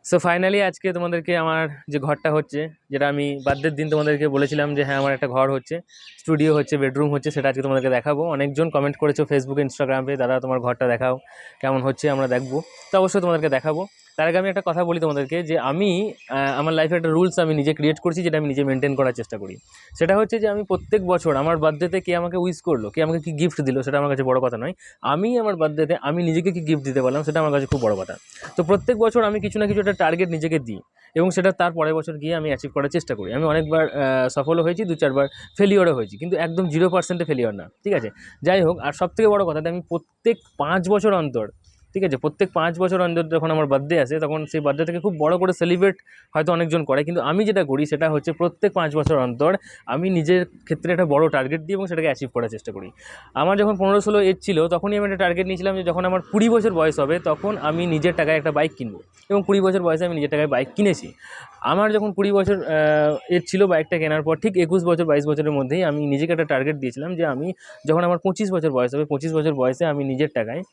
So finally আজকে তোমাদেরকে আমার যে ঘরটা হচ্ছে, যেটা আমি বার্থডের দিন তোমাদেরকে বলেছিলাম যে হ্যাঁ আমার একটা ঘর হচ্ছে, স্টুডিও হচ্ছে, বেডরুম হচ্ছে, সেটা আজকে তোমাদেরকে দেখাবো। অনেকজন কমেন্ট করেছো ফেসবুকে, ইনস্টাগ্রামে, দাদা তোমার ঘরটা দেখাও কেমন হচ্ছে, আমরা দেখবো। তো অবশ্যই তোমাদেরকে দেখাবো। তার আগে আমি একটা কথা বলি তোমাদেরকে, যে আমি আমার লাইফে একটা রুলস আমি নিজে ক্রিয়েট করছি, যেটা আমি নিজে মেনটেন করার চেষ্টা করি। সেটা হচ্ছে যে আমি প্রত্যেক বছর আমার বার্থডেতে কে আমাকে উইশ করলো, কে আমাকে কি গিফট দিল, সেটা আমার কাছে বড় কথা নয়। আমি আমার বার্থডেতে আমি নিজেকে কি গিফট দিতে পারলাম, সেটা আমার কাছে খুব বড় কথা। তো প্রত্যেক বছর আমি কিছু না কিছু একটা টার্গেট নিজেকে দিই, এবং সেটা তার পরের বছর গিয়ে আমি অ্যাচিভ করার চেষ্টা করি। আমি অনেকবার সফলও হয়েছি, 2-4বার ফেলিওরও হয়েছি, কিন্তু একদম 0%-এ ফেলিওর না, ঠিক আছে। যাই হোক, আর সবথেকে বড় কথা, আমি প্রত্যেক 5 বছর অন্তর, ঠিক আছে, প্রত্যেক 5 বছর অন্তর যখন আমার বার্থডে আসে, তখন সেই বার্থডে থেকে খুব বড় করে সেলিব্রেট হয়তো অনেকজন করে, কিন্তু আমি যেটা করি সেটা হচ্ছে প্রত্যেক 5 বছর অন্তর আমি নিজের ক্ষেত্রে একটা বড় টার্গেট দিই এবং সেটাকে অ্যাচিভ করার চেষ্টা করি। আমার যখন 15-16 এজ ছিল, তখনই আমি একটা টার্গেট নিয়েছিলাম যে যখন আমার 20 বছর বয়স হবে, তখন আমি নিজের টাকায় একটা বাইক কিনবো। এবং 20 বছর বয়সে আমি নিজের টাকায় বাইক কিনেছি। আমার যখন 20 বছর এজ ছিল, বাইকটা কেনার পর ঠিক 21 বছর 22 বছরের মধ্যেই আমি নিজেকে একটা টার্গেট দিয়েছিলাম যে আমি যখন আমার 25 বছর বয়স হবে, 25 বছর বয়সে আমি নিজের টাকায়,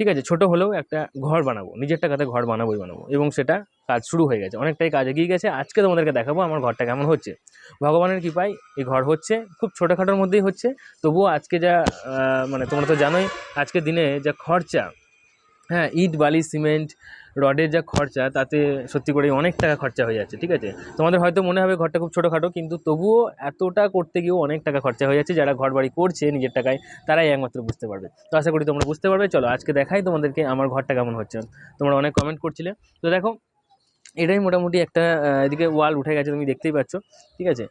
ঠিক আছে, ছোট হলেও একটা ঘর বানাবো, নিজের টাকাতে ঘর বানাবোই বানাবো। এবং সেটা কাজ শুরু হয়ে গেছে, অনেকটাই কাজ এগিয়ে গেছে। আজকে তোমাদেরকে দেখাবো আমার ঘরটা কেমন হচ্ছে। ভগবানের কৃপায় এই ঘর হচ্ছে, খুব ছোটোখাটোর মধ্যেই হচ্ছে। তবুও আজকে যা মানে তোমরা তো জানোই আজকের দিনে যা খরচা, হ্যাঁ, ইট বালি সিমেন্ট রডের যা খরচা, তাতে সত্যি করেই অনেক টাকা খরচা হয়ে যাচ্ছে, ঠিক আছে। তোমাদের হয়তো মনে হবে ঘরটা খুব ছোটোখাটো, কিন্তু তবুও এতটা করতে গিয়েও অনেক টাকা খরচা হয়ে যাচ্ছে। যারা ঘর বাড়ি করছে নিজের টাকায়, তারাই একমাত্র বুঝতে পারবে। তো আশা করি তোমরা বুঝতে পারবে। চলো আজকে দেখাই তোমাদেরকে আমার ঘরটা কেমন হচ্ছে। তোমরা অনেক কমেন্ট করছিলে, তো দেখো এটাই মোটামুটি একটা এদিকে ওয়াল উঠে গেছে, তুমি দেখতেই পাচ্ছ, ঠিক আছে।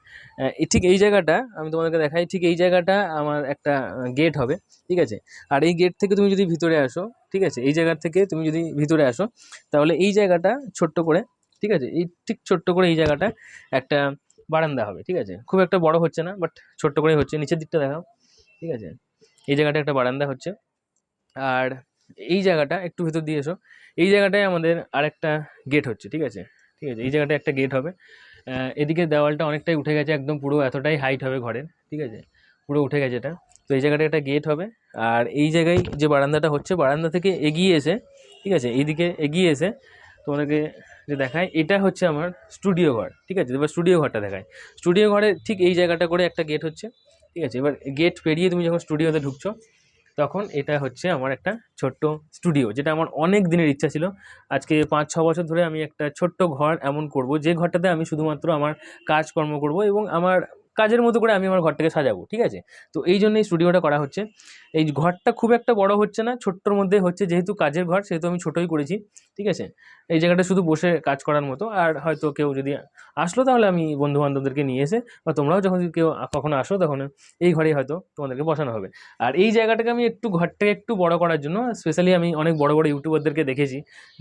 ঠিক এই জায়গাটা আমি তোমাদেরকে দেখাই, ঠিক এই জায়গাটা আমার একটা গেট হবে, ঠিক আছে। আর এই গেট থেকে তুমি যদি ভিতরে আসো, ঠিক আছে, এই জায়গা থেকে তুমি যদি ভিতরে আসো, তাহলে এই জায়গাটা ছোট্ট করে, ঠিক আছে, এই ঠিক ছোট্ট করে এই জায়গাটা একটা বারান্দা হবে, ঠিক আছে। খুব একটা বড় হচ্ছে না, বাট ছোট্ট করেই হচ্ছে। নিচের দিকটা দেখাও, ঠিক আছে। এই জায়গাটা একটা বারান্দা হচ্ছে। আর এই জায়গাটা একটু ভিতর দিয়ে এসো, এই জায়গাটায় আমাদের আরেকটা গেট হচ্ছে, ঠিক আছে। ঠিক আছে, এই জায়গাটায় একটা গেট হবে। এদিকে দেওয়ালটা অনেকটাই উঠে গেছে, একদম পুরো এতটাই হাইট হবে ঘরের, ঠিক আছে, পুরো উঠে গেছে এটা। তো এই জায়গাটায় একটা গেট হবে। আর এই জায়গায় যে বারান্দাটা হচ্ছে, বারান্দা থেকে এগিয়ে এসে, ঠিক আছে, এইদিকে এগিয়ে এসে তোমাদেরকে যে দেখায়, এটা হচ্ছে আমার স্টুডিও ঘর, ঠিক আছে। এবার স্টুডিও ঘরটা দেখায়। স্টুডিও ঘরে ঠিক এই জায়গাটা করে একটা গেট হচ্ছে, ঠিক আছে। এবার গেট পেরিয়ে তুমি যখন স্টুডিওতে ঢুকছো, তখন এটা হচ্ছে আমার একটা ছোট্ট স্টুডিও, যেটা আমার অনেক দিনের ইচ্ছা ছিল। আজকে 5-6 বছর ধরে আমি একটা ছোট্ট ঘর এমন করব, যে ঘরটাতে আমি শুধুমাত্র আমার কাজকর্ম করব এবং আমার কাজের মতো করে আমি আমার ঘরটাকে সাজাবো, ঠিক আছে। তো এই জন্যই স্টুডিওটা করা হচ্ছে। এই ঘরটা খুব একটা বড় হচ্ছে না, ছোট্টর মধ্যে হচ্ছে, যেহেতু কাজের ঘর সেহেতু আমি ছোটোই করেছি, ঠিক আছে। এই জায়গাটা শুধু বসে কাজ করার মতো। আর হয়তো কেউ যদি আসলো, তাহলে আমি বন্ধু বান্ধবদেরকে নিয়ে এসে, বা তোমরাও যখন কেউ কখনো আসো, তখন এই ঘরেই হয়তো তোমাদেরকে বসানো হবে। আর এই জায়গাটাকে আমি একটু, ঘরটাকে একটু বড় করার জন্য, স্পেশালি আমি অনেক বড় বড় ইউটিউবারদেরকে দেখেছি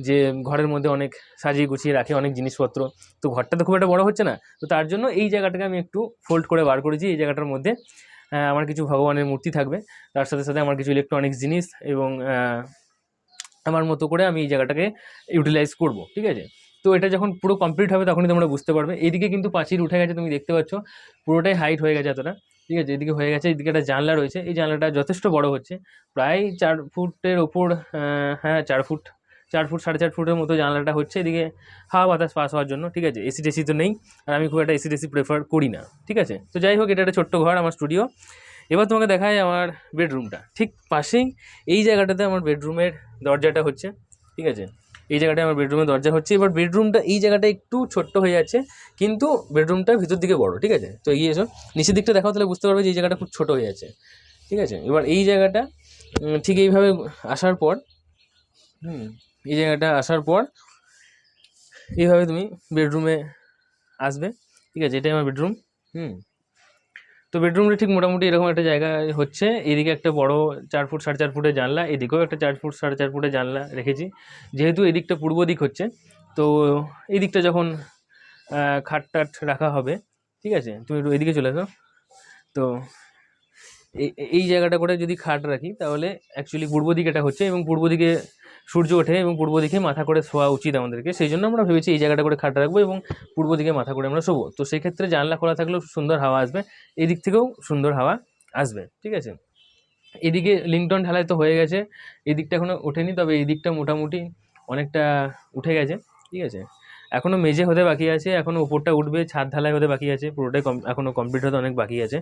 যে ঘরের মধ্যে অনেক সাজিয়ে গুছিয়ে রাখে অনেক জিনিসপত্র। তো ঘরটা তো খুব একটা বড় হচ্ছে না, তো তার জন্য এই জায়গাটাকে আমি একটু ফোল্ড করে বার করেছি। এই জায়গাটার মধ্যে আমার কিছু ভগবানের মূর্তি থাকবে, তার সাথে সাথে আমার কিছু ইলেকট্রনিক্স জিনিস, এবং আমার মতো করে আমি এই জায়গাটাকে ইউটিলাইজ করব, ঠিক আছে। তো এটা যখন পুরো কমপ্লিট হবে, তখনই তোমরা বুঝতে পারবে। এইদিকে কিন্তু পাঁচিল উঠে গেছে, তুমি দেখতে পাচ্ছ, পুরোটাই হাইট হয়ে গেছে এতটা, ঠিক আছে। এদিকে হয়ে গেছে, এদিকে একটা জানলা রয়েছে, এই জানলাটা যথেষ্ট বড় হচ্ছে, প্রায় 4 ফুটের ওপর, হ্যাঁ 4 ফুট, 4 ফুট 4.5 ফুটের মতো জানলাটা হচ্ছে। এদিকে হাওয়া বাতাস পাস হওয়ার জন্য, ঠিক আছে। এসি টেসি তো নেই, আর আমি খুব একটা এসি টেসি প্রেফার করি না, ঠিক আছে। তো যাই হোক, এটা একটা ছোট্ট ঘর, আমার স্টুডিও। এবার তোমাকে দেখায় আমার বেডরুমটা, ঠিক পাশেই এই জায়গাটাতে আমার বেডরুমের দরজাটা হচ্ছে, ঠিক আছে। এই জায়গাটায় আমার বেডরুমের দরজা হচ্ছে। এবার বেডরুমটা এই জায়গাটা একটু ছোট্ট হয়ে যাচ্ছে, কিন্তু বেডরুমটা ভিতর দিকে বড়, ঠিক আছে। তো এগিয়ে এসো, নিচের দিকটা দেখাও, তাহলে বুঝতে পারবে যে এই জায়গাটা খুব ছোট হয়ে যাচ্ছে, ঠিক আছে। এবার এই জায়গাটা ঠিক এইভাবে আসার পর, এই জায়গাটা আসার পর এইভাবে তুমি বেডরুমে আসবে, ঠিক আছে। এটাই আমার বেডরুম। তো বেডরুমটা ঠিক মোটামুটি এরকম একটা জায়গায় হচ্ছে। এদিকে একটা বড় 4 ফুট 4.5 ফুটের জানলা, এদিকেও একটা 4 ফুট 4.5 ফুটের জানলা রেখেছি। যেহেতু এদিকটা পূর্ব দিক হচ্ছে, তো এই দিকটা যখন খাট টাট রাখা হবে, ঠিক আছে, তুমি একটু এদিকে চলে আসো। তো এই জায়গাটা করে যদি খাট রাখি, তাহলে অ্যাকচুয়ালি পূর্ব দিকে এটা হচ্ছে, এবং পূর্ব দিকে সূর্য ওঠে, এবং পূর্ব দিকে মাথা করে শোয়া উচিত আমাদেরকে। সেই জন্য আমরা ভেবেছি এই জায়গাটা করে খাট রাখবো, এবং পূর্ব দিকে মাথা করে আমরা শোবো। তো সেই ক্ষেত্রে জানলা খোলা থাকলেও সুন্দর হাওয়া আসবে, এদিক থেকেও সুন্দর হাওয়া আসবে, ঠিক আছে। এদিকে লিংটন ঢালাই তো হয়ে গেছে, এই দিকটা এখনো ওঠেনি, তবে এই দিকটা মোটামুটি অনেকটা উঠে গেছে, ঠিক আছে। এখনও মেঝে হতে বাকি আছে, এখনও উপরটা উঠবে, ছাদ ঢালাই হতে বাকি আছে, পুরোটাই এখনও কমপ্লিট হতে অনেক বাকি আছে।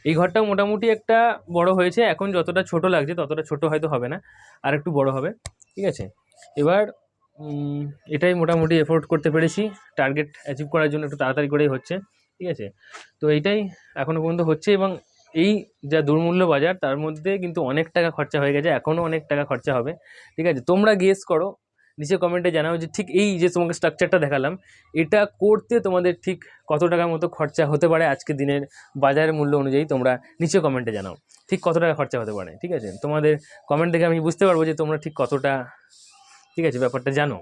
এই ঘরটাও মোটামুটি একটা বড় হয়েছে, এখন যতটা ছোট লাগছে ততটা ছোট হয়তো হবে না, আর একটু বড় হবে। ঠিক আছে, এবার এটাই মোটামুটি এফোর্ট করতে পেরেছি, টার্গেট অ্যাচিভ করার জন্য একটু তাড়াতাড়ি করেই হচ্ছে। ঠিক আছে, তো এইটাই এখনও পর্যন্ত হচ্ছে, এবং এই যা দুর্মূল্য বাজার তার মধ্যে কিন্তু অনেক টাকা খরচা হয়ে গেছে, এখনও অনেক টাকা খরচা হবে। ঠিক আছে, তোমরা গেস করো, নিচে কমেন্টে জানাও যে ঠিক এই যে তোমাকে স্ট্রাকচারটা দেখালাম, এটা করতে তোমাদের ঠিক কত টাকার মতো খরচা হতে পারে আজকের দিনের বাজারের মূল্য অনুযায়ী। তোমরা নিচে কমেন্টে জানাও ঠিক কত টাকা খরচা হতে পারে। ঠিক আছে, তোমাদের কমেন্ট দেখে আমি বুঝতে পারবো যে তোমরা ঠিক কতটা, ঠিক আছে, ব্যাপারটা জানো।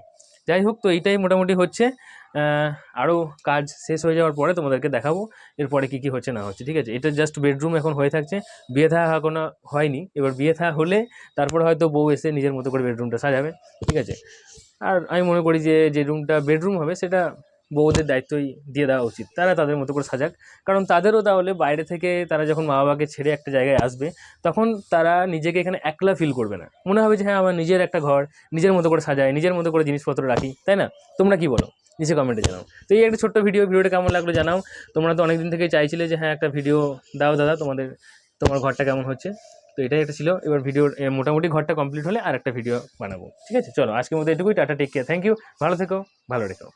যাই হোক, তো এইটাই মোটামুটি হচ্ছে। আরও কাজ শেষ হয়ে যাওয়ার পরে তোমাদেরকে দেখাবো এরপরে কী কী হচ্ছে না হচ্ছে। ঠিক আছে, এটা জাস্ট বেডরুম এখন হয়ে থাকছে, বিয়ে থা এখনো হয়নি। এবার বিয়ে থা হলে তারপরে হয়তো বউ এসে নিজের মতো করে বেডরুমটা সাজাবে। ঠিক আছে, আর আমি মনে করি যে রুমটা বেডরুম হবে সেটা বউদের দায়িত্বই দিয়ে দেওয়া উচিত, তারা তাদের মতো করে সাজাক। কারণ তাদেরও তাহলে বাইরে থেকে তারা যখন মা বাবাকে ছেড়ে একটা জায়গায় আসবে, তখন তারা নিজেকে এখানে একলা ফিল করবে না, মনে হবে যে হ্যাঁ আমার নিজের একটা ঘর, নিজের মতো করে সাজায়, নিজের মতো করে জিনিসপত্র রাখি, তাই না? তোমরা কি বলো? নিচে কমেন্টে জানাও। তো এই একটা ছোট্ট ভিডিওটা কেমন লাগলো জানাও। তোমরা তো অনেকদিন থেকেই চাইছিলে যে হ্যাঁ একটা ভিডিও দাও দাদা, তোমার ঘরটা কেমন হচ্ছে। তো এটাই একটা ছিল। এবার ভিডিওর মোটামুটি ঘরটা কমপ্লিট হলে আর একটা ভিডিও বানাবো। ঠিক আছে, চলো আজকের মতো এটুকুই। Ta ta, take care, thank you, ভালো থেকো, ভালো রেখো।